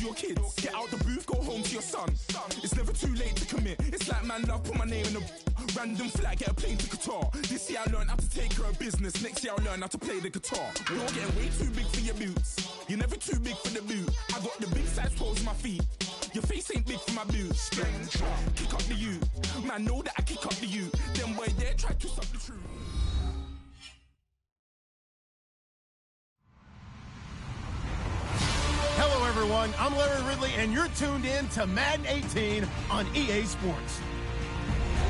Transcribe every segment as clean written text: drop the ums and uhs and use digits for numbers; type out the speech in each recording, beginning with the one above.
your kids. Get out the booth, go home to your son. It's never too late to commit. It's like man love, put my name in a random flat, get a plane to Qatar. This year I learned how to take care of business. Next year I'll learn how to play the guitar. You're getting way too big for your boots. You're never too big for the boot. I got the big size toes in my feet. Your face ain't big for my boots. Kick up the you. Man, know that I kick up the you. Them boy there try to stop the truth. Hello, everyone. I'm Larry Ridley, and you're tuned in to Madden 18 on EA Sports.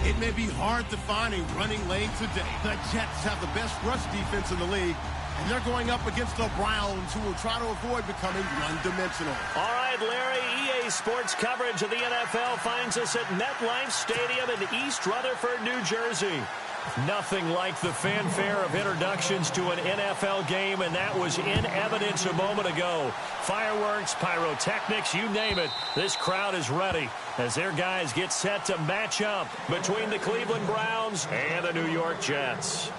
It may be hard to find a running lane today. The Jets have the best rush defense in the league, and they're going up against the Browns, who will try to avoid becoming one-dimensional. All right, Larry, EA Sports coverage of the NFL finds us at MetLife Stadium in East Rutherford, New Jersey. Nothing like the fanfare of introductions to an NFL game, and that was in evidence a moment ago. Fireworks, pyrotechnics, you name it. This crowd is ready as their guys get set to match up between the Cleveland Browns and the New York Jets.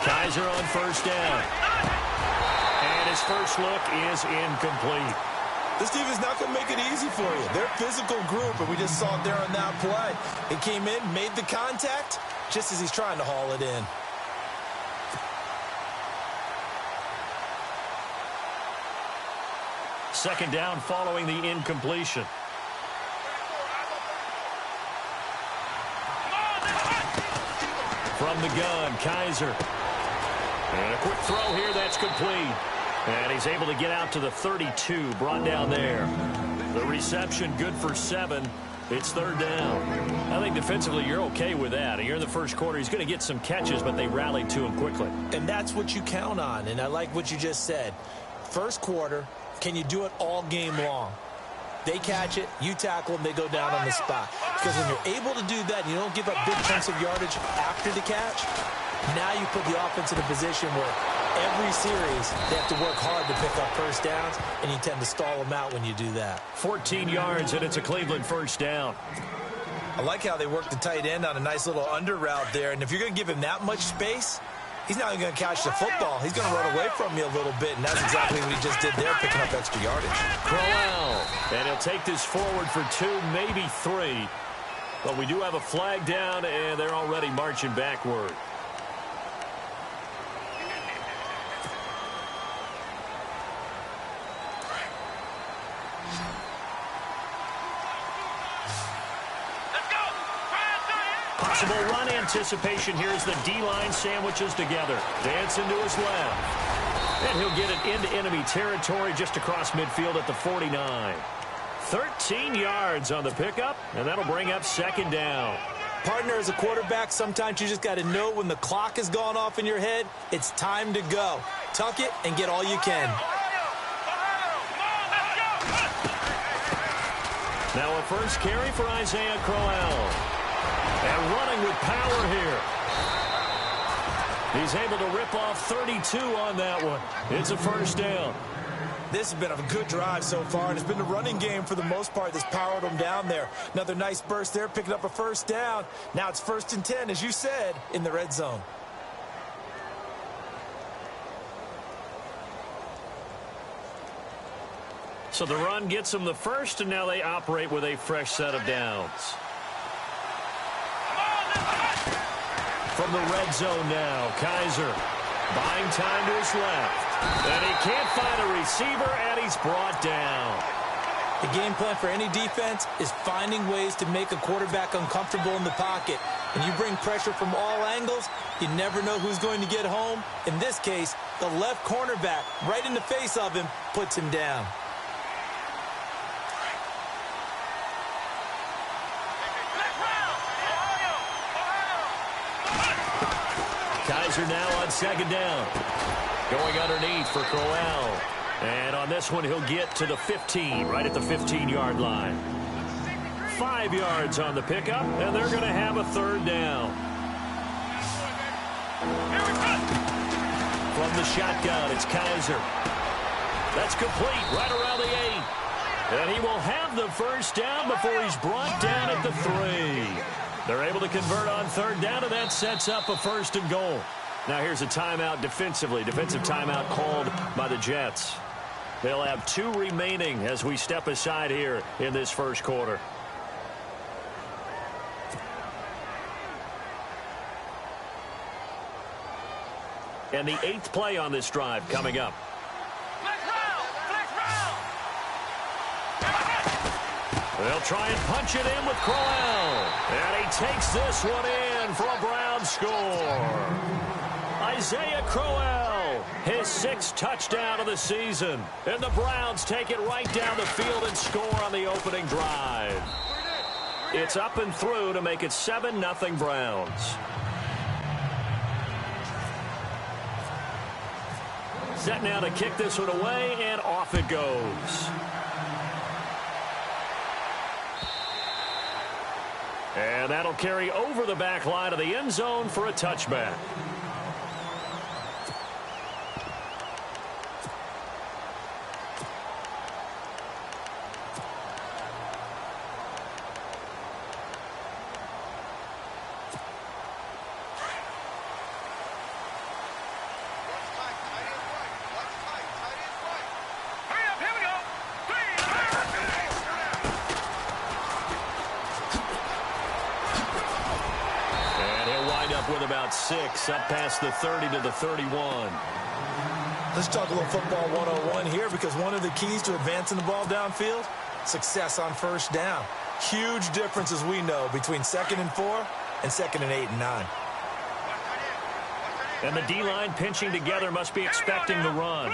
Kaiser on first down. And his first look is incomplete. This defense not going to make it easy for you. They're a physical group, and we just saw it there on that play. It came in, made the contact, just as he's trying to haul it in. Second down following the incompletion. From the gun, Kaiser. And a quick throw here, that's complete. And he's able to get out to the 32, brought down there. The reception good for 7. It's third down. I think defensively you're okay with that. Here in the first quarter, he's going to get some catches, but they rallied to him quickly. And that's what you count on, and I like what you just said. First quarter, can you do it all game long? They catch it, you tackle them, they go down on the spot. Because when you're able to do that and you don't give up big chunks of yardage after the catch, now you put the offense in a position where every series they have to work hard to pick up first downs, and you tend to stall them out when you do that. 14 yards, and it's a Cleveland first down. I like how they work the tight end on a nice little under route there, and if you're going to give him that much space, he's not even going to catch the football. He's going to run away from you a little bit, and that's exactly what he just did there, picking up extra yardage. Crowell, and he'll take this forward for 2, maybe 3. But we do have a flag down, and they're already marching backward. Possible run anticipation here as the D-line sandwiches together. Dancing to his left. And he'll get it into enemy territory just across midfield at the 49. 13 yards on the pickup, and that'll bring up second down. Partner, as a quarterback, sometimes you just got to know when the clock has gone off in your head, it's time to go. Tuck it and get all you can. Now a first carry for Isaiah Crowell. And running with power here. He's able to rip off 32 on that one. It's a first down. This has been a good drive so far, and it's been the running game for the most part that's powered them down there. Another nice burst there, picking up a first down. Now it's 1st and 10, as you said, in the red zone. So the run gets them the first, and now they operate with a fresh set of downs. From the red zone now, Kaiser buying time to his left. And he can't find a receiver, and he's brought down. The game plan for any defense is finding ways to make a quarterback uncomfortable in the pocket. When you bring pressure from all angles, you never know who's going to get home. In this case, the left cornerback, right in the face of him, puts him down. Kaiser now on second down. Going underneath for Crowell. And on this one, he'll get to the 15, right at the 15-yard line. 5 yards on the pickup, and they're going to have a third down. From the shotgun, it's Kaiser. That's complete right around the 8. And he will have the first down before he's brought down at the 3. They're able to convert on third down, and that sets up a first and goal. Now here's a timeout defensively. Defensive timeout called by the Jets. They'll have 2 remaining as we step aside here in this first quarter. And the 8th play on this drive coming up. They'll try and punch it in with Crowell. And he takes this one in for a Brown score. Isaiah Crowell, his 6th touchdown of the season. And the Browns take it right down the field and score on the opening drive. It's up and through to make it 7-0 Browns. Set now to kick this one away, and off it goes. And that'll carry over the back line of the end zone for a touchback. With about 6 up past the 30 to the 31. Let's talk a little football 101 here, because one of the keys to advancing the ball downfield, success on first down. Huge difference, as we know, between 2nd and 4 and 2nd and 8 and 9. And the D-line pinching together must be expecting the run.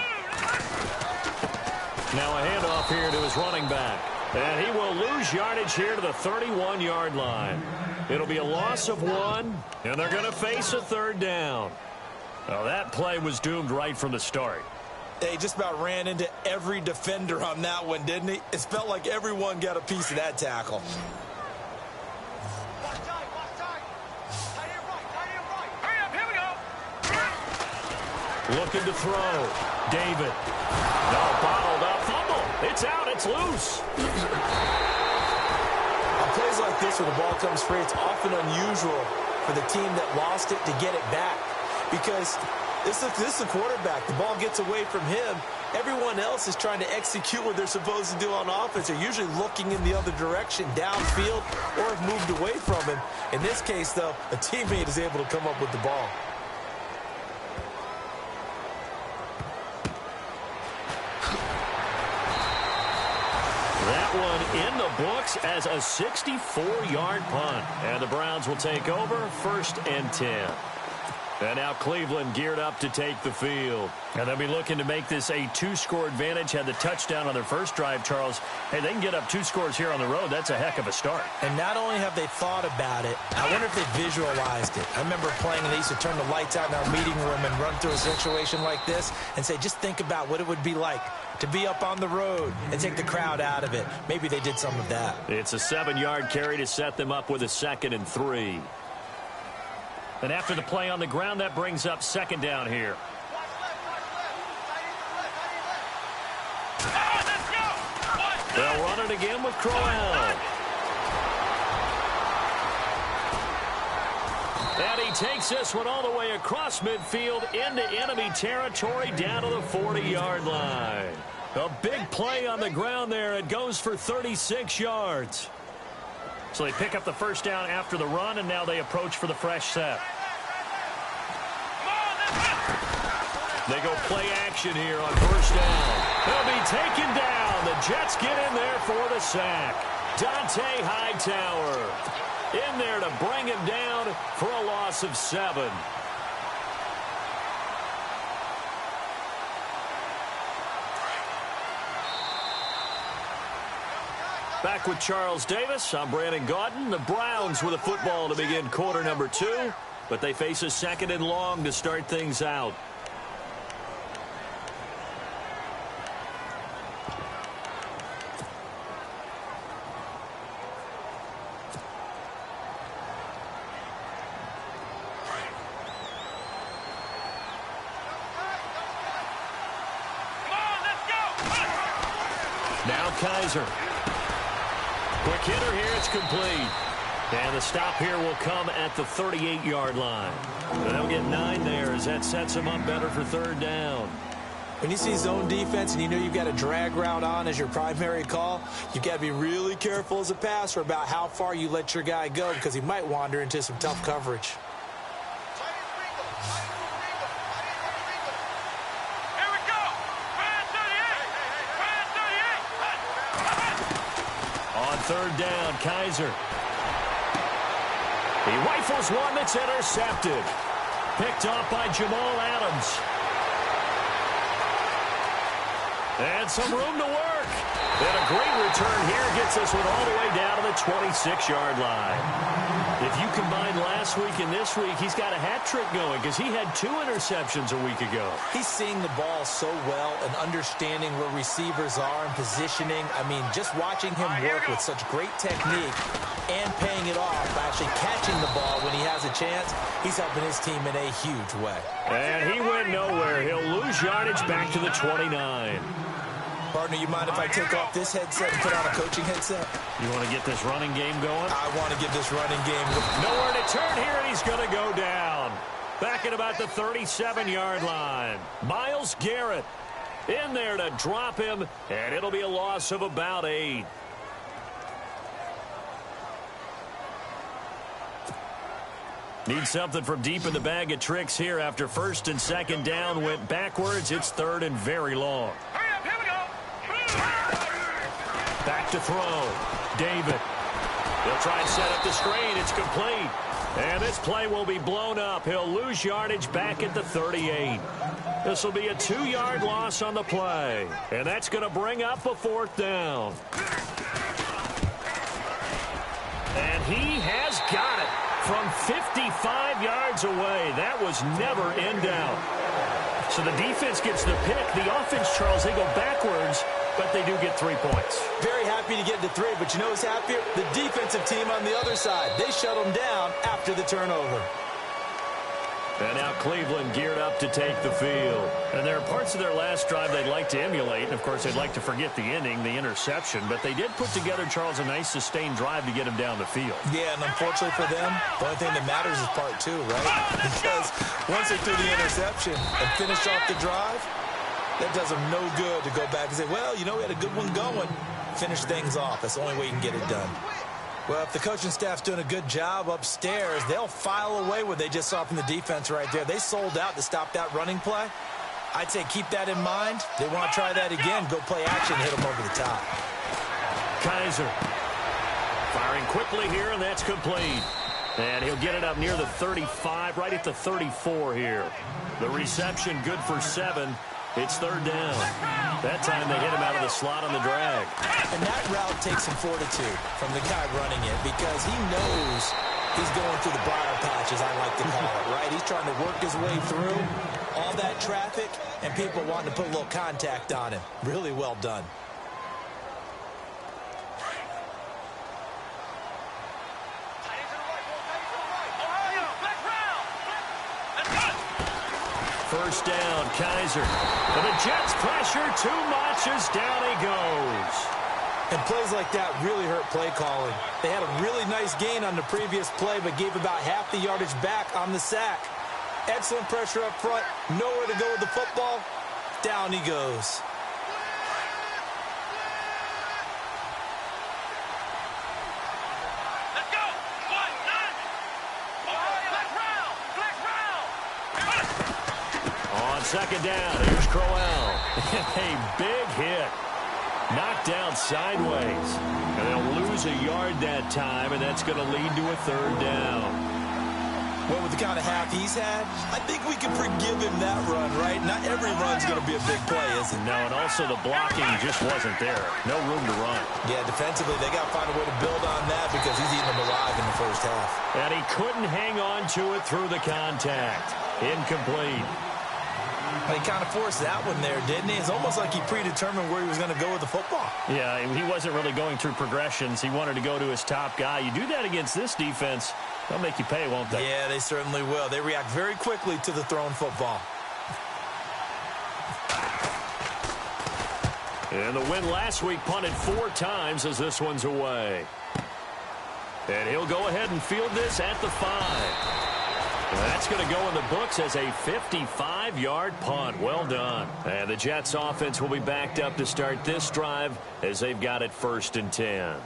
Now a handoff here to his running back. And he will lose yardage here to the 31-yard line. It'll be a loss of 1, and they're going to face a third down. Well, that play was doomed right from the start. They just about ran into every defender on that one, didn't he? It felt like everyone got a piece of that tackle. Looking to throw. David. No, bottled up. Fumble. It's out. It's loose. On plays like this, where the ball comes free, it's often unusual for the team that lost it to get it back, because this is the quarterback. The ball gets away from him. Everyone else is trying to execute what they're supposed to do on offense. They're usually looking in the other direction, downfield, or have moved away from him. In this case, though, a teammate is able to come up with the ball. That one in the books as a 64-yard punt. And the Browns will take over 1st and 10. And now Cleveland geared up to take the field. And they'll be looking to make this a 2-score advantage. Had the touchdown on their first drive, Charles. Hey, they can get up 2 scores here on the road. That's a heck of a start. And not only have they thought about it, I wonder if they visualized it. I remember playing, and they used to turn the lights out in our meeting room and run through a situation like this and say, just think about what it would be like to be up on the road and take the crowd out of it. Maybe they did some of that. It's a 7-yard carry to set them up with a 2nd and 3. And after the play on the ground, that brings up 2nd down here. They'll run it again with Crowell. And he takes this one all the way across midfield into enemy territory down to the 40-yard line. A big play on the ground there. It goes for 36 yards. So they pick up the first down after the run, and now they approach for the fresh set. They go play action here on first down. They'll be taken down. The Jets get in there for the sack. Dante Hightower in there to bring him down for a loss of 7. Back with Charles Davis, I'm Brandon Gaudin. The Browns with a football to begin quarter number 2. but they face a 2nd and long to start things out. Now Kaiser. Quick hitter here, it's complete. And the stop here will come at the 38-yard line. But they'll get 9 there as that sets them up better for 3rd down. When you see zone defense and you know you've got a drag route on as your primary call, you've got to be really careful as a passer about how far you let your guy go because he might wander into some tough coverage. On 3rd down, Kaiser. He rifles one that's intercepted. Picked off by Jamal Adams. And some room to work. And a great return here gets this one all the way down to the 26-yard line. If you combine last week and this week, he's got a hat trick going because he had 2 interceptions a week ago. He's seeing the ball so well and understanding where receivers are and positioning. I mean, just watching him work with such great technique and paying it off by actually catching the ball when he has a chance, he's helping his team in a huge way. And he went nowhere. He'll lose yardage back to the 29. Partner, you mind if I take off this headset and put on a coaching headset? You want to get this running game going? I want to get this running game going. Nowhere to turn here, and he's going to go down. Back at about the 37-yard line. Myles Garrett in there to drop him, and it'll be a loss of about 8. Need something from deep in the bag of tricks here after 1st and 2nd down went backwards. It's 3rd and very long. Back to throw. David. He'll try and set up the screen. It's complete. And this play will be blown up. He'll lose yardage back at the 38. This will be a 2-yard loss on the play. And that's going to bring up a 4th down. And he has got it from 55 yards away. That was never in doubt. So the defense gets the pick. The offense, Charles, they go backwards, but they do get 3 points. Very happy to get to 3, but you know who's happier? The defensive team on the other side. They shut them down after the turnover. And now Cleveland geared up to take the field. And there are parts of their last drive they'd like to emulate. And, of course, they'd like to forget the inning, the interception. But they did put together, Charles, a nice sustained drive to get him down the field. Yeah, and unfortunately for them, the only thing that matters is part 2, right? Because once they threw the interception and finished off the drive, that does them no good to go back and say, well, you know, we had a good one going. Finish things off. That's the only way you can get it done. Well, if the coaching staff's doing a good job upstairs, they'll file away what they just saw from the defense right there. They sold out to stop that running play. I'd say keep that in mind. They want to try that again. Go play action, hit them over the top. Kaiser firing quickly here, and that's complete. And he'll get it up near the 35, right at the 34 here. The reception good for 7. It's 3rd down. That time they hit him out of the slot on the drag. And that route takes some fortitude from the guy running it because he knows he's going through the briar patch, as I like to call it, right? He's trying to work his way through all that traffic and people wanting to put a little contact on him. Really well done. First down, Kaiser. But the Jets pressure too much as down he goes. And plays like that really hurt play calling. They had a really nice gain on the previous play, but gave about half the yardage back on the sack. Excellent pressure up front. Nowhere to go with the football. Down he goes. Second down, here's Crowell. A big hit. Knocked down sideways. And they'll lose a yard that time, and that's going to lead to a 3rd down. Well, with the kind of half he's had, I think we can forgive give him that run, right? Not every run's going to be a big play, is it? No, and also the blocking just wasn't there. No room to run. Yeah, defensively, they got to find a way to build on that because he's eating them alive in the first half. And he couldn't hang on to it through the contact. Incomplete. He kind of forced that one there, didn't he? It's almost like he predetermined where he was going to go with the football. Yeah, he wasn't really going through progressions. He wanted to go to his top guy. You do that against this defense, they'll make you pay, won't they? Yeah, they certainly will. They react very quickly to the thrown football. And the win last week punted 4 times as this one's away. And he'll go ahead and field this at the 5. That's going to go in the books as a 55-yard punt. Well done. And the Jets offense will be backed up to start this drive as they've got it 1st and 10.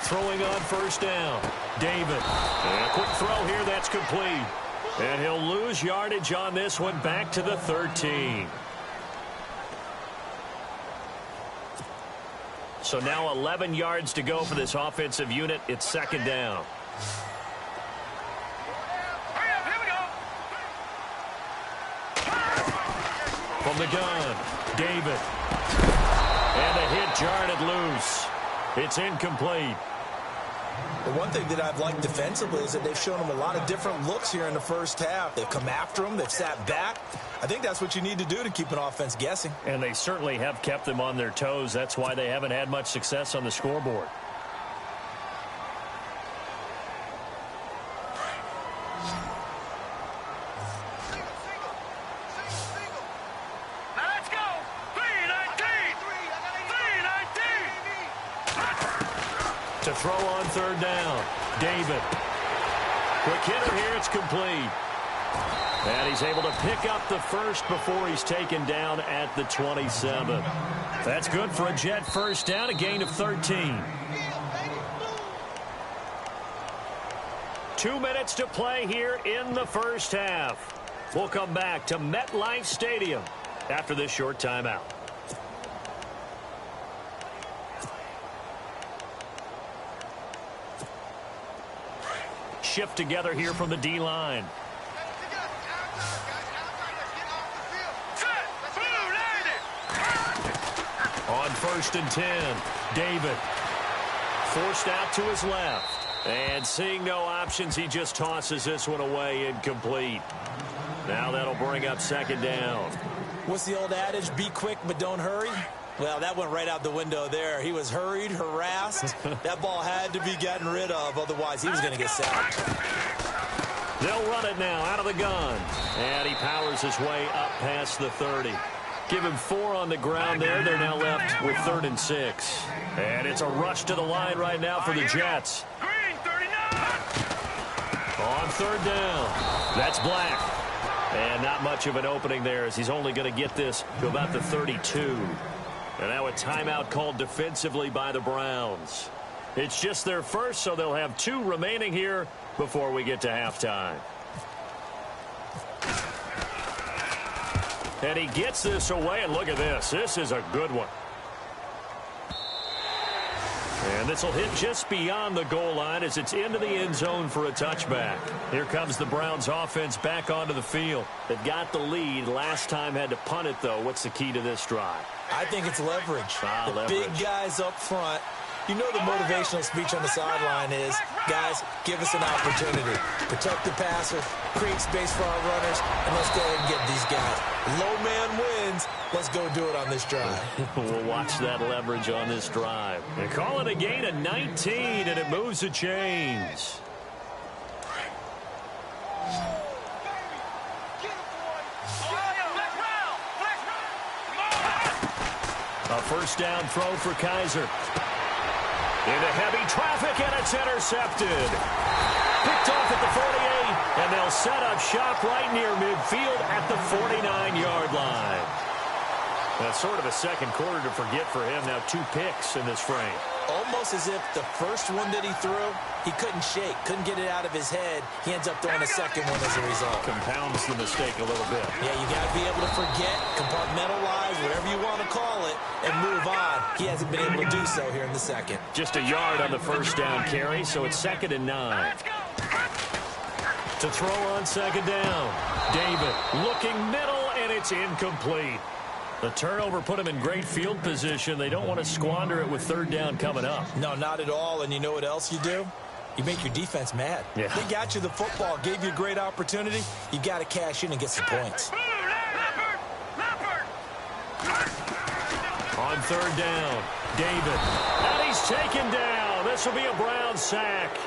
Throwing on 1st down. David. And a quick throw here that's complete. And he'll lose yardage on this one back to the 13. So now 11 yards to go for this offensive unit. It's 2nd down. From the gun, David. And a hit jarred it loose. It's incomplete. The one thing that I've liked defensively is that they've shown him a lot of different looks here in the first half. They've come after him. They've sat back. I think that's what you need to do to keep an offense guessing. And they certainly have kept them on their toes. That's why they haven't had much success on the scoreboard. To throw on 3rd down. David. Quick hitter here. It's complete. And he's able to pick up the 1st before he's taken down at the 27. That's good for a Jet 1st down, a gain of 13. 2 minutes to play here in the first half. We'll come back to MetLife Stadium after this short timeout. Shift together here from the D-line. On 1st and 10, David. Forced out to his left. And seeing no options, he just tosses this one away, incomplete. Now that'll bring up 2nd down. What's the old adage? Be quick, but don't hurry. Well, that went right out the window there. He was hurried, harassed. That ball had to be gotten rid of, otherwise he was going to get sacked. They'll run it now out of the gun. And he powers his way up past the 30. Give him 4 on the ground there. They're now left with 3rd and 6. And it's a rush to the line right now for the Jets. On 3rd down. That's Black. And not much of an opening there as he's only going to get this to about the 32. And now a timeout called defensively by the Browns. It's just their first, so they'll have 2 remaining here before we get to halftime. And he gets this away, and look at this. This is a good one. And this will hit just beyond the goal line as it's into the end zone for a touchback. Here comes the Browns offense back onto the field. They've got the lead. Last time had to punt it, though. What's the key to this drive? I think it's leverage. Leverage. Big guys up front. You know the motivational speech on the sideline is, guys, give us an opportunity. Protect the passer, create space for our runners, and let's go ahead and get these guys. Low man wins. Let's go do it on this drive. We'll watch that leverage on this drive. They call it a gain of 19, and it moves the chains. A 1st down throw for Kaiser. Into heavy traffic, and it's intercepted. Picked off at the 48, and they'll set up shop right near midfield at the 49-yard line. That's sort of a second quarter to forget for him. Now 2 picks in this frame. Almost as if the first one that he threw, he couldn't shake, couldn't get it out of his head. He ends up throwing a second one as a result. Compounds the mistake a little bit. Yeah, you got to be able to forget, compartmentalize, whatever you want to call it, and move on. He hasn't been able to do so here in the second. Just a yard on the first down carry, so it's 2nd and 9. To throw on 2nd down. David looking middle, and it's incomplete. The turnover put him in great field position. They don't want to squander it with 3rd down coming up. No, not at all. And you know what else you do? You make your defense mad. Yeah. They got you the football, gave you a great opportunity. You got to cash in and get some points. On 3rd down, David. And he's taken down. This will be a Browns sack.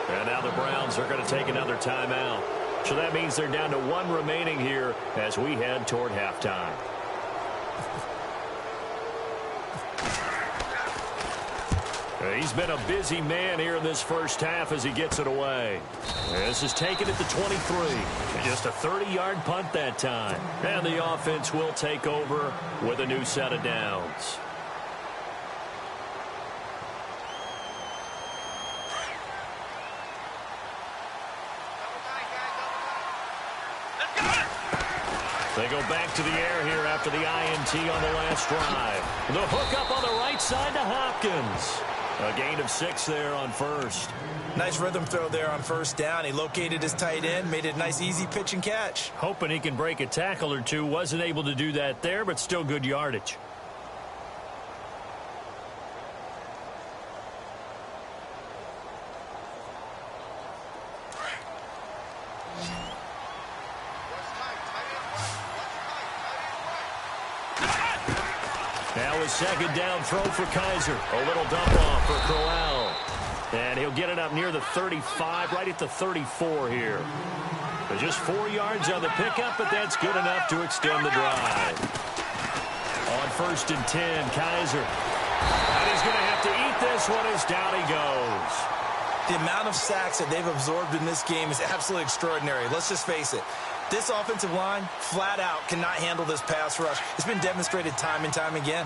And now the Browns are going to take another timeout. So that means they're down to 1 remaining here as we head toward halftime. He's been a busy man here in this first half as he gets it away. This is taken at the 23. Just a 30-yard punt that time. And the offense will take over with a new set of downs. They go back to the air here after the INT on the last drive. The hook up on the right side to Hopkins. A gain of 6 there on first. Nice rhythm throw there on first down. He located his tight end, made it a nice easy pitch and catch. Hoping he can break a tackle or two. Wasn't able to do that there, but still good yardage. Now a 2nd down throw for Kaiser. A little dump off for Crowell. And he'll get it up near the 35, right at the 34 here. But just 4 yards on the pickup, but that's good enough to extend the drive. On 1st and 10, Kaiser. And he's going to have to eat this one as down he goes. The amount of sacks that they've absorbed in this game is absolutely extraordinary. Let's just face it. This offensive line, flat out, cannot handle this pass rush. It's been demonstrated time and time again.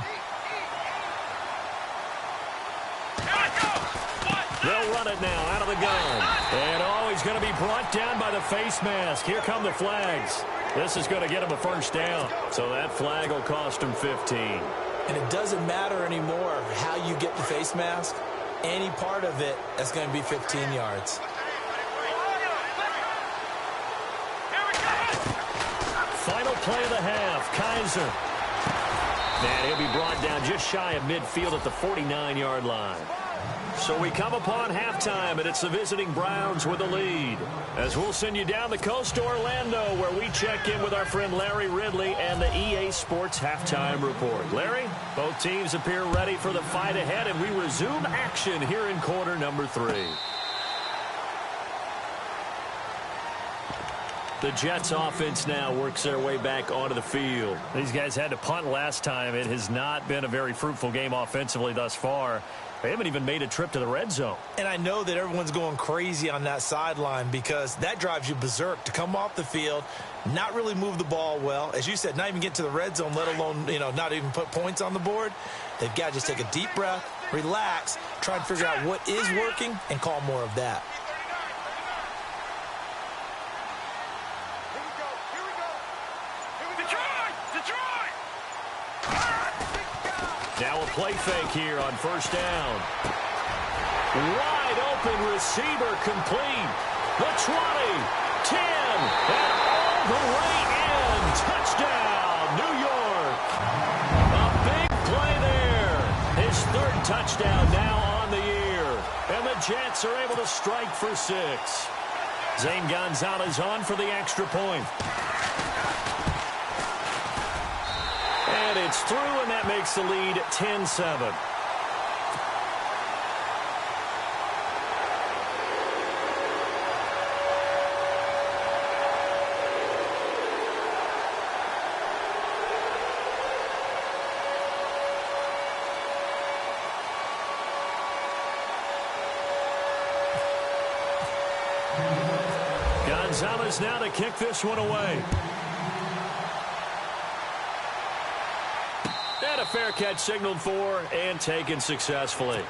They'll run it now out of the gun. And he's going to be brought down by the face mask. Here come the flags. This is going to get him a first down. So that flag will cost him 15. And it doesn't matter anymore how you get the face mask. Any part of it, that's going to be 15 yards. Final play of the half, Kaiser. And he'll be brought down just shy of midfield at the 49-yard line. So we come upon halftime, and it's the visiting Browns with the lead. As we'll send you down the coast to Orlando, where we check in with our friend Larry Ridley and the EA Sports Halftime Report. Larry, both teams appear ready for the fight ahead, and we resume action here in quarter number 3. The Jets offense now works their way back onto the field. These guys had to punt last time. It has not been a very fruitful game offensively thus far. They haven't even made a trip to the red zone. And I know that everyone's going crazy on that sideline because that drives you berserk to come off the field, not really move the ball well. As you said, not even get to the red zone, let alone, not even put points on the board. They've got to just take a deep breath, relax, try and figure out what is working, and call more of that. Now a play fake here on first down. Wide open receiver complete. The 20, 10, and all the way in. Touchdown, New York. A big play there. His 3rd touchdown now on the year. And the Jets are able to strike for 6. Zane Gonzalez on for the extra point. And it's through, and that makes the lead 10-7. Steelers now to kick this one away. And a fair catch signaled for and taken successfully.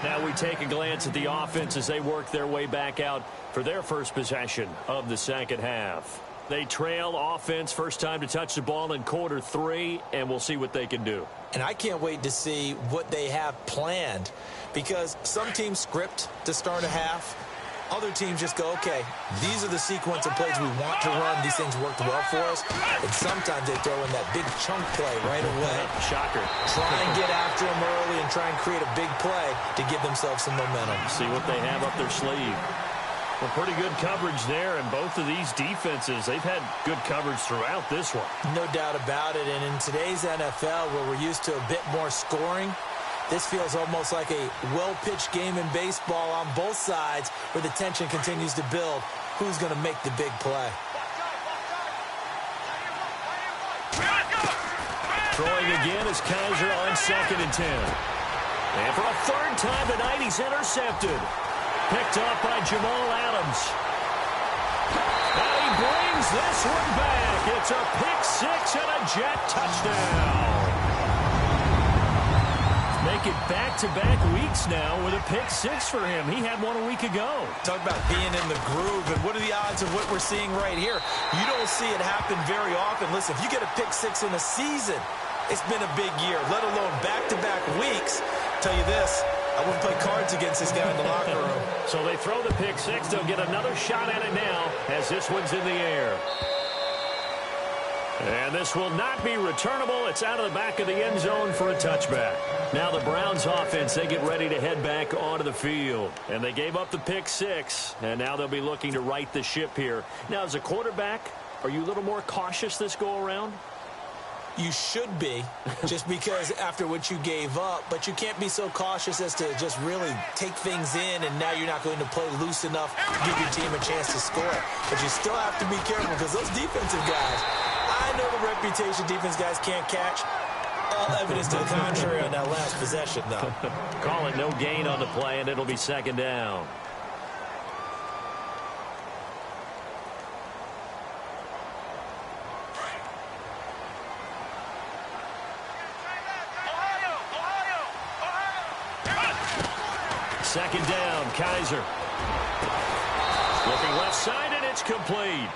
Now we take a glance at the offense as they work their way back out for their first possession of the second half. They trail offense first time to touch the ball in quarter 3, and we'll see what they can do. And I can't wait to see what they have planned, because some teams script to start a half. Other teams just go, okay, these are the sequence of plays we want to run. These things worked well for us. And sometimes they throw in that big chunk play right away. Shocker. Try and get after them early and try and create a big play to give themselves some momentum. See what they have up their sleeve. Well, pretty good coverage there, and both of these defenses, they've had good coverage throughout this one. No doubt about it, and in today's NFL, where we're used to a bit more scoring, this feels almost like a well-pitched game in baseball on both sides where the tension continues to build. Who's going to make the big play? Throwing again is Kaiser on 2nd and 10. And for a third time tonight, he's intercepted. Picked up by Jamal Adams. And he brings this one back. It's a pick 6 and a Jet touchdown. Make it back-to-back weeks now with a pick 6 for him. He had one a week ago. Talk about being in the groove, and what are the odds of what we're seeing right here? You don't see it happen very often. Listen, if you get a pick 6 in a season, it's been a big year, let alone back-to-back weeks. I'll tell you this, I wouldn't play cards against this guy in the locker room. So they throw the pick 6. They'll get another shot at it now as this one's in the air. And this will not be returnable. It's out of the back of the end zone for a touchback. Now the Browns offense, they get ready to head back onto the field. And they gave up the pick 6, and now they'll be looking to right the ship here. Now, as a quarterback, are you a little more cautious this go-around? You should be, just because after what you gave up, but you can't be so cautious as to just really take things in, and now you're not going to play loose enough to give your team a chance to score. But you still have to be careful, because those defensive guys, I know the reputation defense guys can't catch. All evidence to the contrary on that last possession, though. Call it no gain on the play, and it'll be 2nd down. Second down, Kaiser. Looking left side, and it's complete.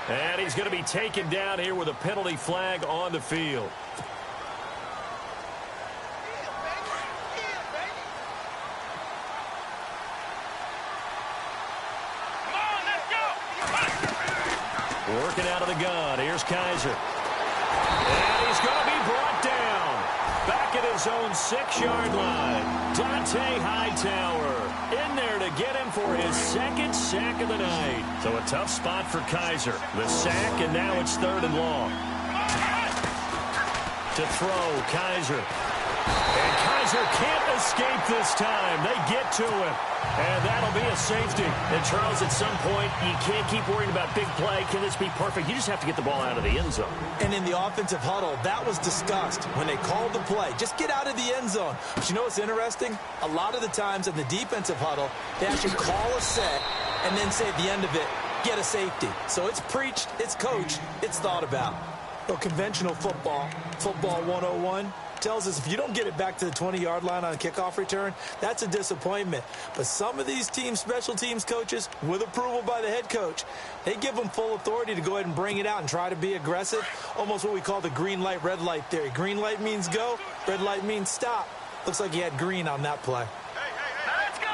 And he's going to be taken down here with a penalty flag on the field. Working out of the gun. Here's Kaiser. And he's going to be brought down. Back at his own 6-yard line. Dante Hightower in there to get him for his 2nd sack of the night. So a tough spot for Kaiser. The sack, and now it's 3rd and long. To throw, Kaiser. And Kaiser can't escape this time. They get to him. And that'll be a safety. And, Charles, at some point, you can't keep worrying about big play. Can this be perfect? You just have to get the ball out of the end zone. And in the offensive huddle, that was discussed when they called the play. Just get out of the end zone. But you know what's interesting? A lot of the times in the defensive huddle, they actually call a set and then say at the end of it, get a safety. So it's preached, it's coached, it's thought about. Well, conventional football 101, tells us if you don't get it back to the 20-yard line on a kickoff return, that's a disappointment. But some of these teams, special teams coaches, with approval by the head coach, they give them full authority to go ahead and bring it out and try to be aggressive. Almost what we call the green light, red light theory. Green light means go, red light means stop. Looks like he had green on that play. Let's go!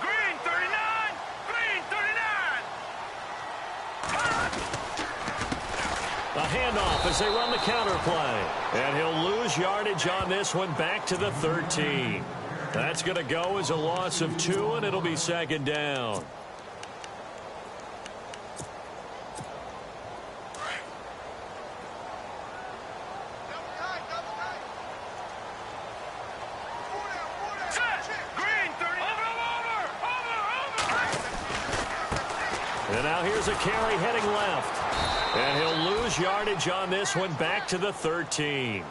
Green 39! Green 39! A handoff as they run the counter play. And he'll lose yardage on this one back to the 13. That's going to go as a loss of 2, and it'll be 2nd down. And now here's a carry heading left. And he'll lose yardage on this one back to the 13.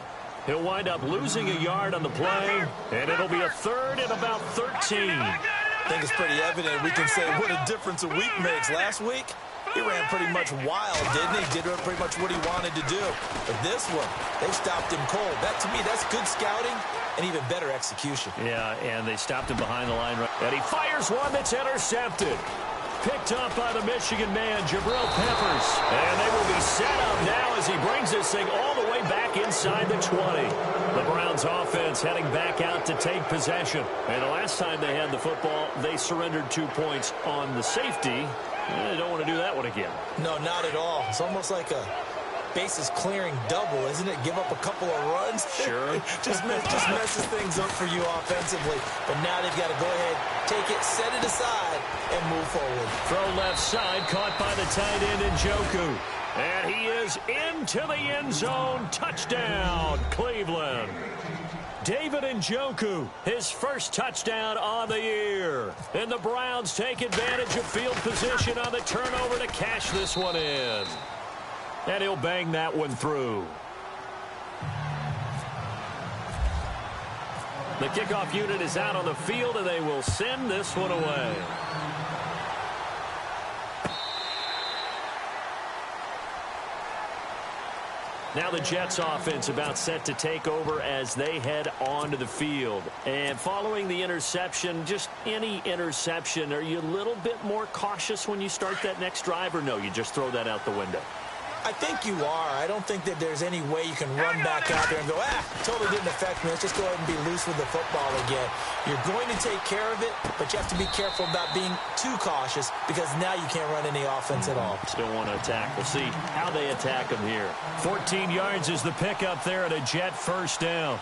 He'll wind up losing a yard on the play, and it'll be a 3rd and about 13. I think it's pretty evident. We can say what a difference a week makes. Last week, he ran pretty much wild, didn't he? Did pretty much what he wanted to do. But this one, they stopped him cold. That, to me, that's good scouting and even better execution. Yeah, and they stopped him behind the line. And he fires one that's intercepted. Picked up by the Michigan man, Jabril Peppers. And they will be set up now as he brings this thing all the way back inside the 20. The Browns offense heading back out to take possession. And the last time they had the football, they surrendered 2 points on the safety. They don't want to do that one again. No, not at all. It's almost like a bases clearing double, isn't it? Give up a couple of runs. Sure. just messes things up for you offensively. But now they've got to go ahead, take it, set it aside, and move forward. Throw left side, caught by the tight end Njoku. And he is into the end zone. Touchdown, Cleveland. David Njoku, his first touchdown on the year. And the Browns take advantage of field position on the turnover to cash this one in. And he'll bang that one through. The kickoff unit is out on the field, and they will send this one away. Now the Jets offense about set to take over as they head onto the field. And following the interception, just any interception, are you a little bit more cautious when you start that next drive, or no, you just throw that out the window? I think you are. I don't think that there's any way you can run back out there and go, totally didn't affect me. Let's just go ahead and be loose with the football again. You're going to take care of it, but you have to be careful about being too cautious because now you can't run any offense at all. Still want to attack. We'll see how they attack them here. 14 yards is the pickup there at a Jet first down.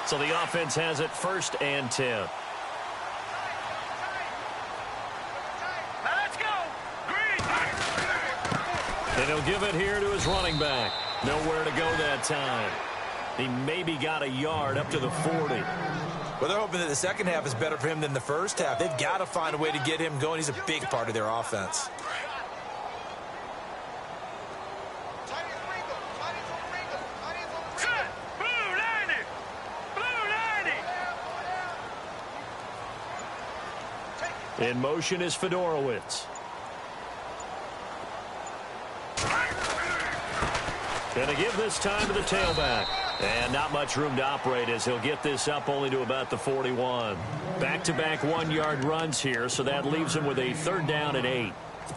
So the offense has it 1st and 10. And he'll give it here to his running back. Nowhere to go that time. He maybe got a yard up to the 40. Well, they're hoping that the second half is better for him than the first half. They've got to find a way to get him going. He's a big part of their offense. In motion is Fedorowicz. Going to give this time to the tailback. And not much room to operate as he'll get this up only to about the 41. Back-to-back 1-yard runs here, so that leaves him with a 3rd down and 8.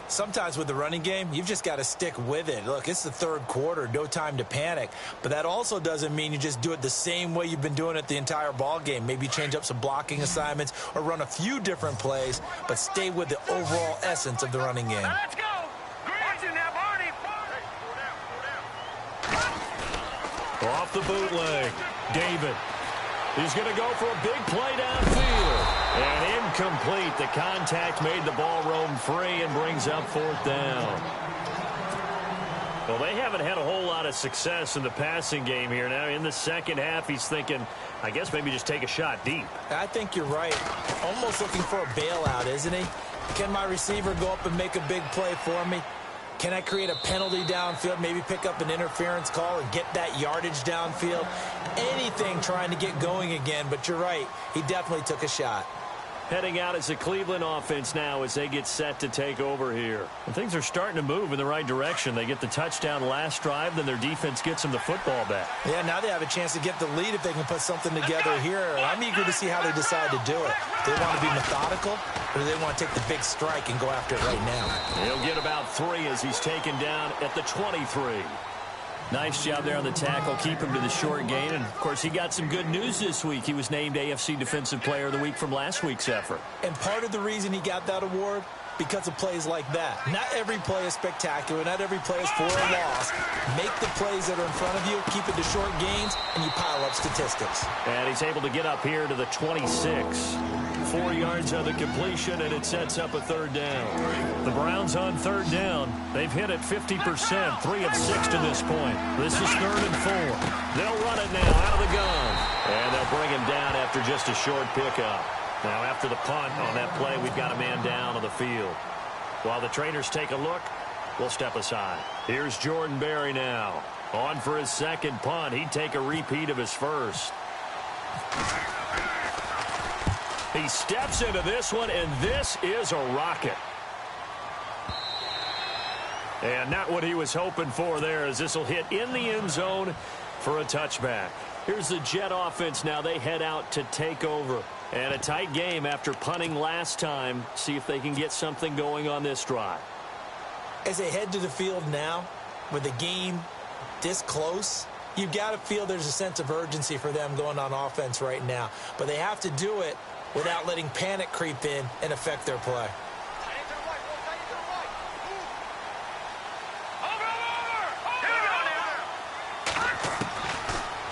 Sometimes with the running game, you've just got to stick with it. Look, it's the 3rd quarter, no time to panic. But that also doesn't mean you just do it the same way you've been doing it the entire ball game. Maybe change up some blocking assignments or run a few different plays, but stay with the overall essence of the running game. Let's go. Off the bootleg, David. He's going to go for a big play downfield. And incomplete. The contact made the ball roam free and brings up 4th down. Well, they haven't had a whole lot of success in the passing game here. Now, in the second half, he's thinking, I guess maybe just take a shot deep. I think you're right. Almost looking for a bailout, isn't he? Can my receiver go up and make a big play for me? Can I create a penalty downfield, maybe pick up an interference call and get that yardage downfield? Anything trying to get going again, but you're right. He definitely took a shot. Heading out as the Cleveland offense now as they get set to take over here. And things are starting to move in the right direction. They get the touchdown last drive, then their defense gets them the football back. Yeah, now they have a chance to get the lead if they can put something together here. I'm eager to see how they decide to do it. Do they want to be methodical, or do they want to take the big strike and go after it right now? He'll get about 3 as he's taken down at the 23. Nice job there on the tackle. Keep him to the short gain. And, of course, he got some good news this week. He was named AFC Defensive Player of the Week from last week's effort. And part of the reason he got that award, because of plays like that. Not every play is spectacular. Not every play is for a loss. Make the plays that are in front of you, keep it to short gains, and you pile up statistics. And he's able to get up here to the 26. 4 yards on the completion, and it sets up a 3rd down. The Browns on 3rd down. They've hit it 50%, 3 of 6 to this point. This is 3rd and 4. They'll run it now out of the gun. And they'll bring him down after just a short pickup. Now, after the punt on that play, we've got a man down on the field. While the trainers take a look, we'll step aside. Here's Jordan Berry now. On for his 2nd punt. He'd take a repeat of his 1st. He steps into this one, and this is a rocket. And not what he was hoping for there, as this will hit in the end zone for a touchback. Here's the Jet offense now. They head out to take over. And a tight game after punting last time. See if they can get something going on this drive. As they head to the field now, with the game this close, you've got to feel there's a sense of urgency for them going on offense right now. But they have to do it without letting panic creep in and affect their play.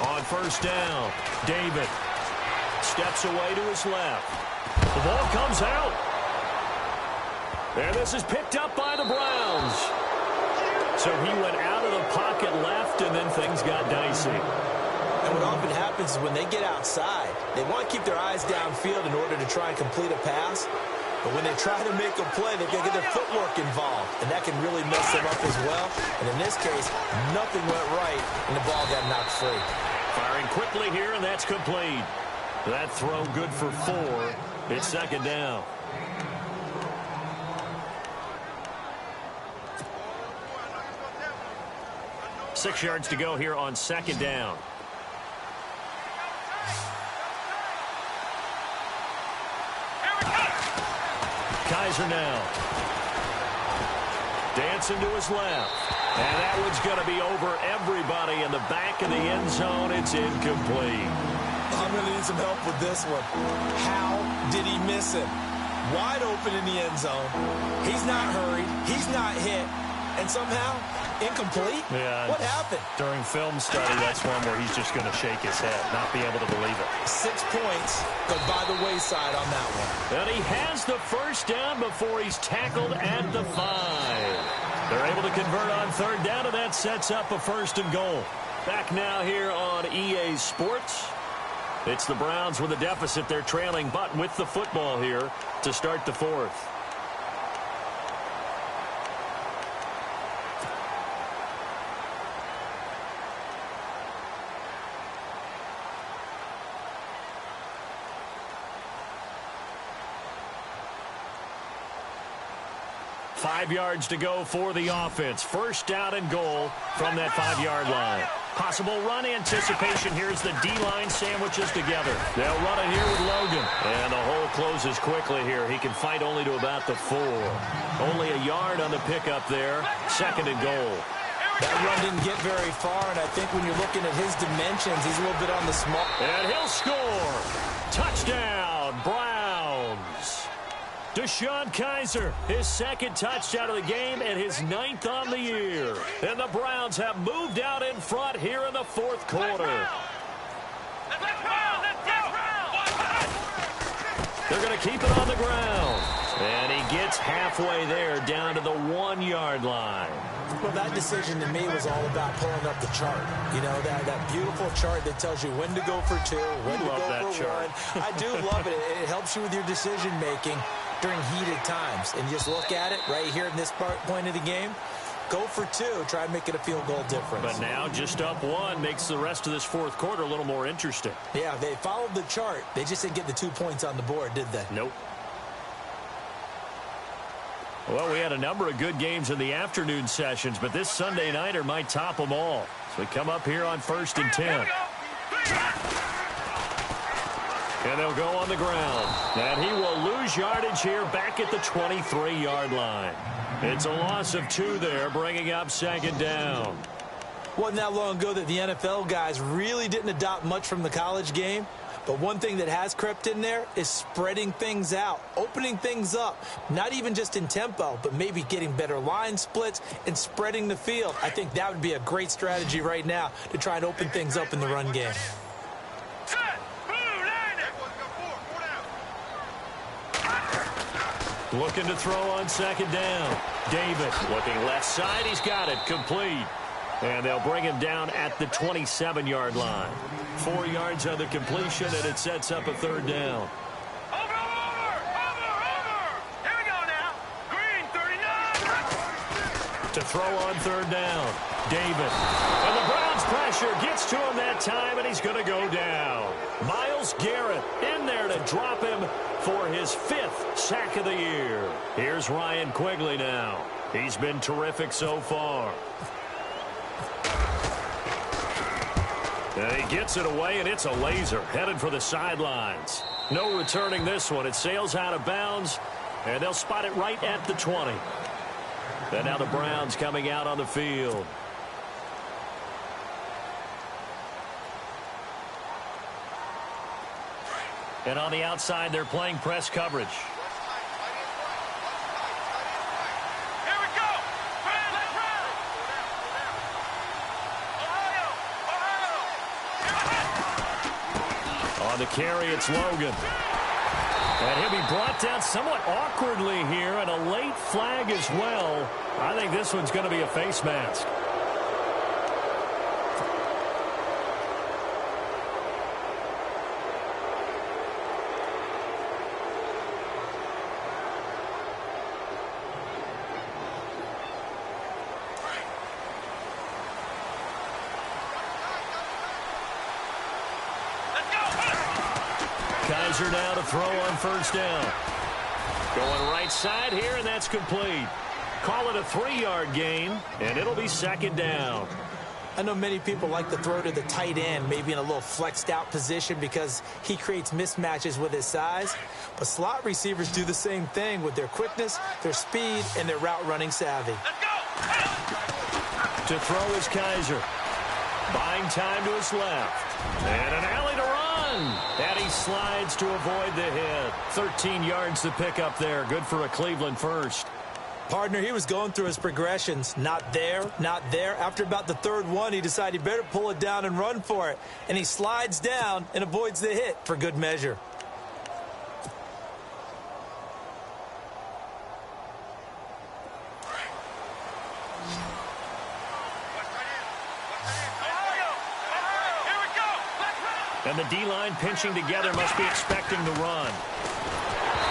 On first down, David steps away to his left. The ball comes out. And this is picked up by the Browns. So he went out of the pocket left, and then things got dicey. And what often happens is when they get outside, they want to keep their eyes downfield in order to try and complete a pass. But when they try to make a play, they've got to get their footwork involved, and that can really mess them up as well. And in this case, nothing went right, and the ball got knocked free. Firing quickly here, and that's complete. That throw good for 4. It's second down. Six yards to go here on second down. Kaiser now. Dancing to his left. And that one's going to be over everybody in the back of the end zone. It's incomplete. I'm going to need some help with this one. How did he miss it? Wide open in the end zone. He's not hurried. He's not hit. And somehow, incomplete? Yeah. What happened? During film study, that's one where he's just going to shake his head, not be able to believe it. 6 points go by the wayside on that one. And he has the first down before he's tackled at the 5. They're able to convert on third down, and that sets up a first and goal. Back now here on EA Sports. It's the Browns with a deficit. They're trailing, but with the football here to start the fourth. Five yards to go for the offense. First down and goal from that 5-yard line. Possible run anticipation. Here's the D-line sandwiches together. They'll run it here with Logan. And the hole closes quickly here. He can fight only to about the 4. Only a yard on the pickup there. Second and goal. That run didn't get very far, and I think when you're looking at his dimensions, he's a little bit on the small. And he'll score. Touchdown, Browns. Deshaun Kaiser, his second touchdown of the game and his 9th on the year. And the Browns have moved out in front here in the fourth quarter. They're going to keep it on the ground. And he gets halfway there down to the 1-yard line. Well, that decision to me was all about pulling up the chart. You know, that beautiful chart that tells you when to go for 2, when to go for 1. I do love it. It helps you with your decision-making during heated times. And just look at it right here in this point of the game. Go for 2. Try and make it a field goal difference. But now just up 1 makes the rest of this fourth quarter a little more interesting. Yeah, they followed the chart. They just didn't get the 2 points on the board, did they? Nope. Well, we had a number of good games in the afternoon sessions, but this Sunday nighter might top them all. So we come up here on 1st and 10. And they'll go on the ground. And he will lose yardage here back at the 23-yard line. It's a loss of 2 there, bringing up second down. Wasn't that long ago that the NFL guys really didn't adopt much from the college game. But one thing that has crept in there is spreading things out, opening things up, not even just in tempo, but maybe getting better line splits and spreading the field. I think that would be a great strategy right now to try and open things up in the run game. Looking to throw on second down. David looking left side. He's got it. Complete. And they'll bring him down at the 27-yard line. 4 yards on the completion, and it sets up a third down. Over! Here we go now. Green, 39. To throw on third down. David. And the Browns pressure gets to him that time, and he's going to go down. Myles Garrett in there to drop him for his 5th sack of the year. Here's Ryan Quigley now. He's been terrific so far. And he gets it away, and it's a laser headed for the sidelines. No returning this one. It sails out of bounds, and they'll spot it right at the 20. And now the Browns coming out on the field. And on the outside, they're playing press coverage. Here we go. On the carry, it's Logan. And he'll be brought down somewhat awkwardly here, and a late flag as well. I think this one's going to be a face mask. Kaiser now to throw on first down. Going right side here, and that's complete. Call it a 3-yard gain, and it'll be second down. I know many people like to throw to the tight end, maybe in a little flexed out position because he creates mismatches with his size. But slot receivers do the same thing with their quickness, their speed, and their route running savvy. To throw is Kaiser. Buying time to his left. And an alley to run. And he slides to avoid the hit. 13 yards to pick up there. Good for a Cleveland first. Partner, he was going through his progressions. Not there, not there. After about the third one, he decided he better pull it down and run for it. And he slides down and avoids the hit for good measure. And the D-line pinching together must be expecting the run.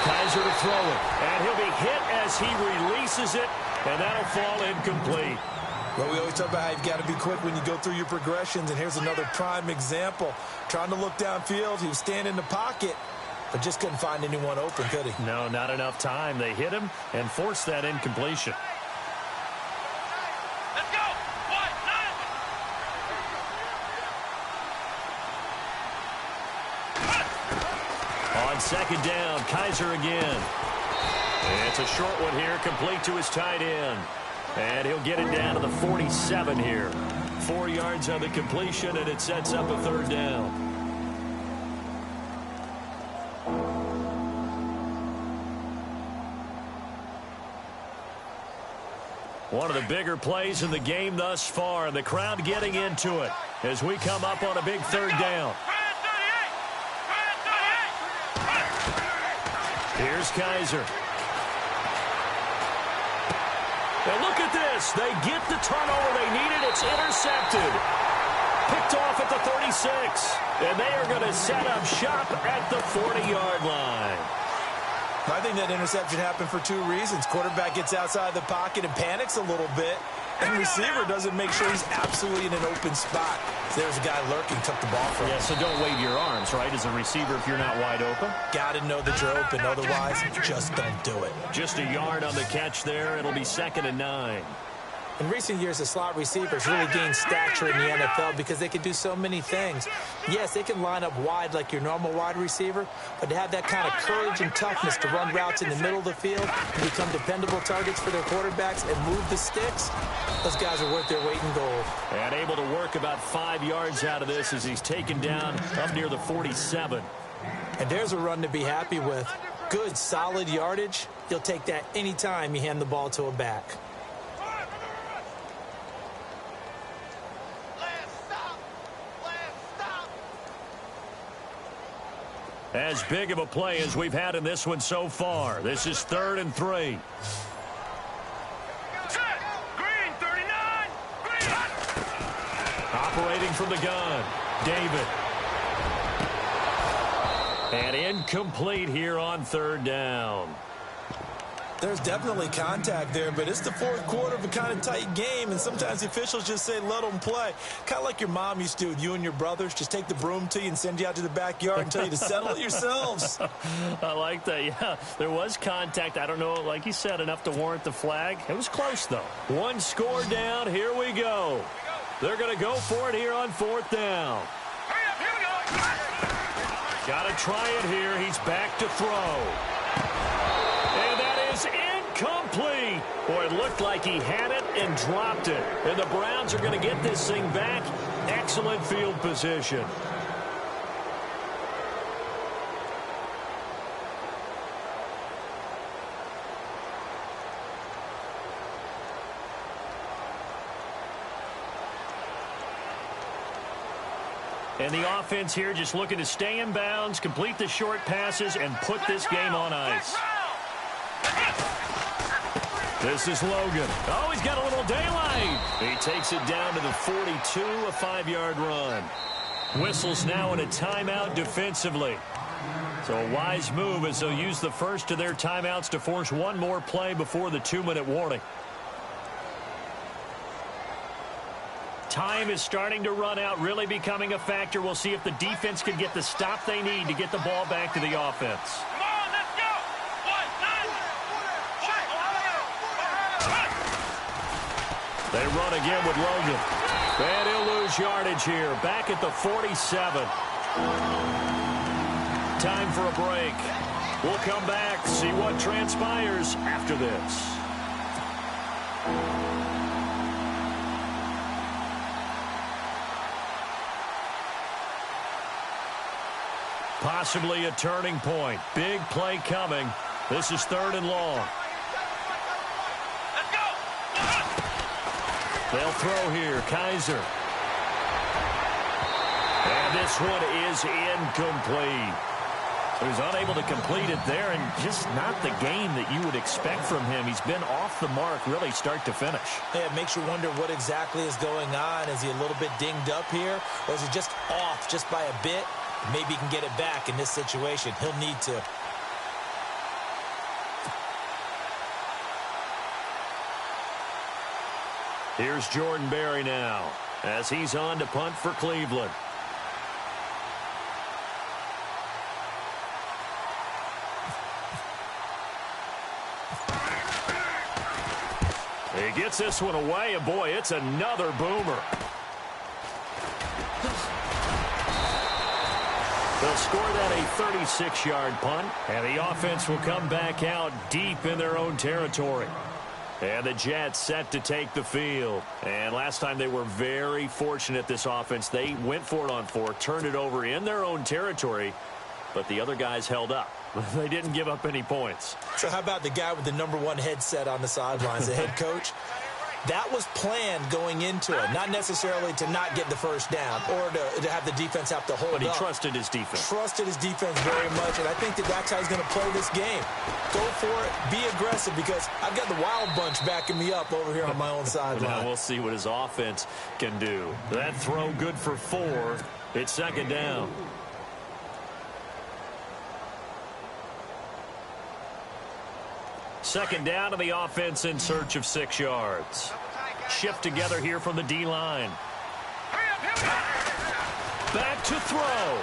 Kaiser to throw it. And he'll be hit as he releases it. And that'll fall incomplete. Well, we always talk about how you've got to be quick when you go through your progressions. And here's another prime example. Trying to look downfield. He was standing in the pocket, but just couldn't find anyone open, could he? No, not enough time. They hit him and forced that incompletion. On second down, Kaiser again. It's a short one here, complete to his tight end. And he'll get it down to the 47 here. 4 yards on the completion, and it sets up a third down. One of the bigger plays in the game thus far, and the crowd getting into it as we come up on a big third down. Here's Kaiser. And look at this. They get the turnover they needed. It's intercepted. Picked off at the 36. And they are going to set up shop at the 40-yard line. I think that interception happened for 2 reasons. Quarterback gets outside the pocket and panics a little bit. And receiver doesn't make sure he's absolutely in an open spot. So there's a guy lurking, took the ball from him. Yeah, so don't wave your arms, right, as a receiver if you're not wide open. Got to know that you're open. Otherwise, just don't do it. Just a yard on the catch there. It'll be 2nd and 9. In recent years, the slot receivers really gained stature in the NFL because they can do so many things. Yes, they can line up wide like your normal wide receiver, but to have that kind of courage and toughness to run routes in the middle of the field and become dependable targets for their quarterbacks and move the sticks, those guys are worth their weight in gold. And able to work about 5 yards out of this as he's taken down up near the 47. And there's a run to be happy with. Good, solid yardage. You'll take that any time you hand the ball to a back. As big of a play as we've had in this one so far. This is 3rd and 3. Green, 39. Green. Operating from the gun, David. And incomplete here on 3rd down. There's definitely contact there, but it's the fourth quarter of a kind of tight game, and sometimes the officials just say, let them play. Kind of like your mom used to do with you and your brothers. Just take the broom to you and send you out to the backyard and tell you to settle it yourselves. I like that, yeah. There was contact. I don't know, like you said, enough to warrant the flag. It was close, though. One score down. Here we go. They're going to go for it here on fourth down. Got to try it here. He's back to throw. And that is incomplete. Boy, it looked like he had it and dropped it. And the Browns are going to get this thing back. Excellent field position. And the offense here just looking to stay in bounds, complete the short passes, and put this game on ice. This is Logan. Oh, he's got a little daylight. He takes it down to the 42, a 5-yard run. Whistles now in a timeout defensively. So a wise move as they'll use the first of their timeouts to force one more play before the 2-minute warning. Time is starting to run out, really becoming a factor. We'll see if the defense can get the stop they need to get the ball back to the offense. Come on, let's go. They run again with Logan. And he'll lose yardage here. Back at the 47. Time for a break. We'll come back, see what transpires after this. Possibly a turning point. Big play coming. This is 3rd and long. Let's go. They'll throw here. Kaiser. And this one is incomplete. He was unable to complete it there, and just not the game that you would expect from him. He's been off the mark really start to finish. Yeah, it makes you wonder what exactly is going on. Is he a little bit dinged up here, or is he just off just by a bit? Maybe he can get it back in this situation. He'll need to. Here's Jordan Berry now as he's on to punt for Cleveland. He gets this one away, and boy, it's another boomer. They'll score that a 36-yard punt, and the offense will come back out deep in their own territory. And the Jets set to take the field. And last time they were very fortunate, this offense. They went for it on 4, turned it over in their own territory, but the other guys held up. They didn't give up any points. So how about the guy with the #1 headset on the sidelines, the head coach? That was planned going into it, not necessarily to not get the first down or to have the defense have to hold up. But he trusted his defense. Trusted his defense very much, and I think that's how he's going to play this game. Go for it, be aggressive, because I've got the wild bunch backing me up over here on my own sideline. Now we'll see what his offense can do. That throw good for 4. It's 2nd down. Second down to the offense in search of 6 yards. Shift together here from the D-line. Back to throw.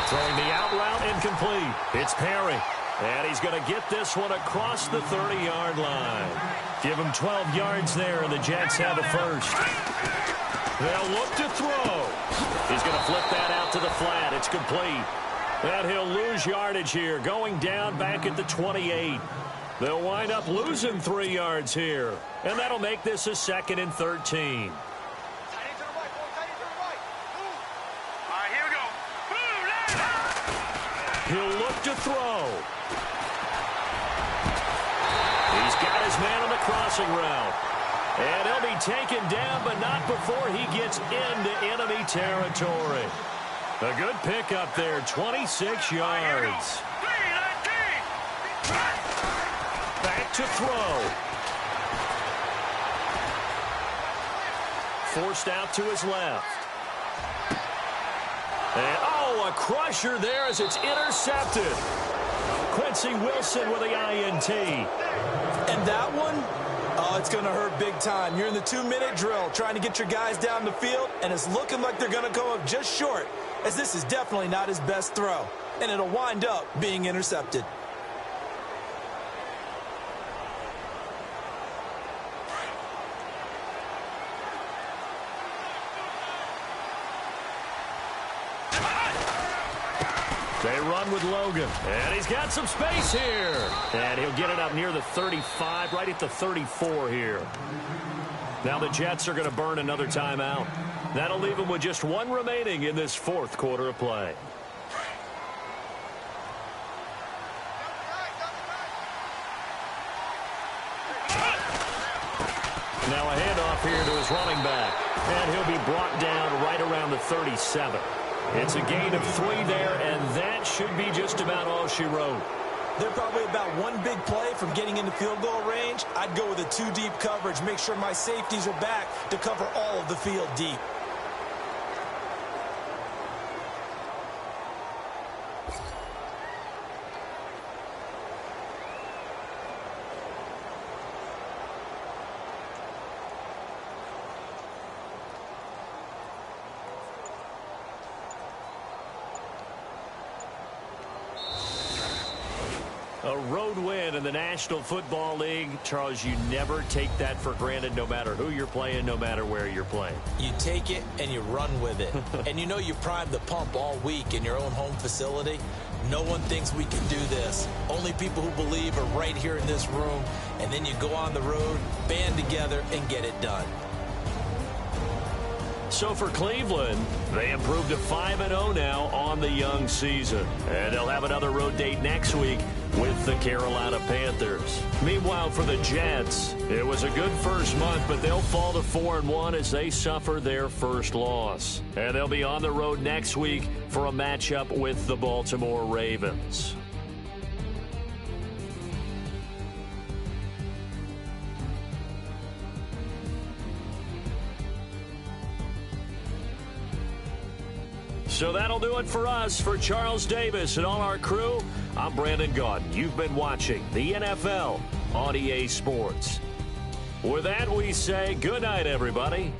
Throwing the out route incomplete. It's Perry. And he's going to get this one across the 30-yard line. Give him 12 yards there, and the Jets have a first. They'll look to throw. He's going to flip that out to the flat. It's complete. And he'll lose yardage here, going down back at the 28. They'll wind up losing 3 yards here. And that'll make this a 2nd and 13. He'll look to throw. He's got his man on the crossing route. And he'll be taken down, but not before he gets into enemy territory. A good pickup there, 26 yards. Back to throw. Forced out to his left. And, oh, a crusher there as it's intercepted. Quincy Wilson with the INT. And that one, oh, it's going to hurt big time. You're in the 2-minute drill trying to get your guys down the field, and it's looking like they're going to go up just short, as this is definitely not his best throw, and it'll wind up being intercepted. They run with Logan, and he's got some space here. And he'll get it up near the 35, right at the 34 here. Now the Jets are going to burn another timeout. That'll leave them with just one remaining in this fourth quarter of play. Now a handoff here to his running back, and he'll be brought down right around the 37. It's a gain of 3 there, and that should be just about all she wrote. They're probably about one big play from getting into field goal range. I'd go with a 2-deep coverage, make sure my safeties are back to cover all of the field deep. A road win in the National Football League. Charles, you never take that for granted, no matter who you're playing, no matter where you're playing. You take it and you run with it. And you know you primed the pump all week in your own home facility. No one thinks we can do this. Only people who believe are right here in this room. And then you go on the road, band together, and get it done. So for Cleveland, they improved to 5-0 now on the young season. And they'll have another road date next week with the Carolina Panthers. Meanwhile, for the Jets, it was a good first month, but they'll fall to 4-1 as they suffer their first loss. And they'll be on the road next week for a matchup with the Baltimore Ravens. So that'll do it for us. For Charles Davis and all our crew, I'm Brandon Gaudin. You've been watching the NFL on EA Sports. With that, we say good night, everybody.